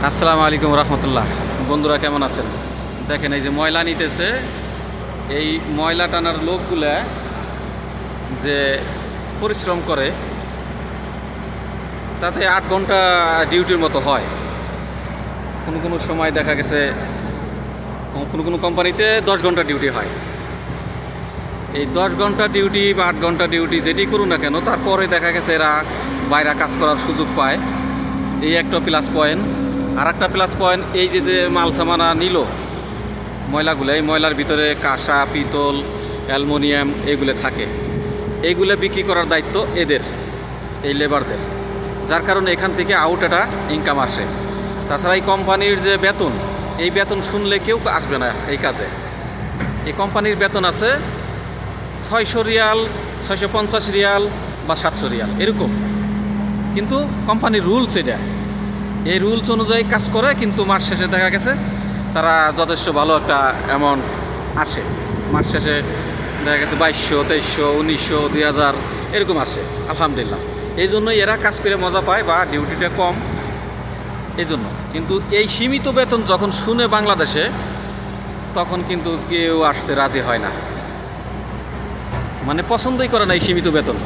আসসালামু আলাইকুম রহমতুল্লাহ। বন্ধুরা কেমন আছেন? দেখেন এই যে ময়লা নিতেছে, এই ময়লা টানার লোকগুলা যে পরিশ্রম করে তাতে 8 ঘন্টা ডিউটির মতো হয়। কোনো কোনো সময় দেখা গেছে কোনো কোনো কোম্পানিতে 10 ঘন্টা ডিউটি হয়। এই 10 ঘন্টা ডিউটি বা 8 ঘন্টা ডিউটি যেটি করুন না কেন, তারপরে দেখা গেছে এরা বাইরে কাজ করার সুযোগ পায়। এই একটা প্লাস পয়েন্ট। আর একটা প্লাস পয়েন্ট, এই যে যে মাল সামানা নিল ময়লাগুলো, এই ময়লার ভিতরে কাঁসা, পিতল, অ্যালুমিনিয়াম এইগুলো থাকে। এইগুলো বিক্রি করার দায়িত্ব এদের, এই লেবারদের, যার কারণে এখান থেকে আউট একটা ইনকাম আসে। তাছাড়া এই কোম্পানির যে বেতন, এই বেতন শুনলে কেউ আসবে না এই কাজে। এই কোম্পানির বেতন আছে 600 রিয়াল, 650 রিয়াল বা 700 রিয়াল এরকম। কিন্তু কোম্পানির রুলস এটা, এই রুলস অনুযায়ী কাজ করে, কিন্তু মাস শেষে দেখা গেছে তারা যথেষ্ট ভালো একটা অ্যামাউন্ট আসে। মাস শেষে দেখা গেছে 2200, 2300, 1900, 2000 এরকম আসে, আলহামদুলিল্লাহ। এই জন্যই এরা কাজ করে মজা পায় বা ডিউটিটা কম, এই জন্য। কিন্তু এই সীমিত বেতন যখন শুনে বাংলাদেশে, তখন কিন্তু কেউ আসতে রাজি হয় না, মানে পছন্দই করে না এই সীমিত বেতন।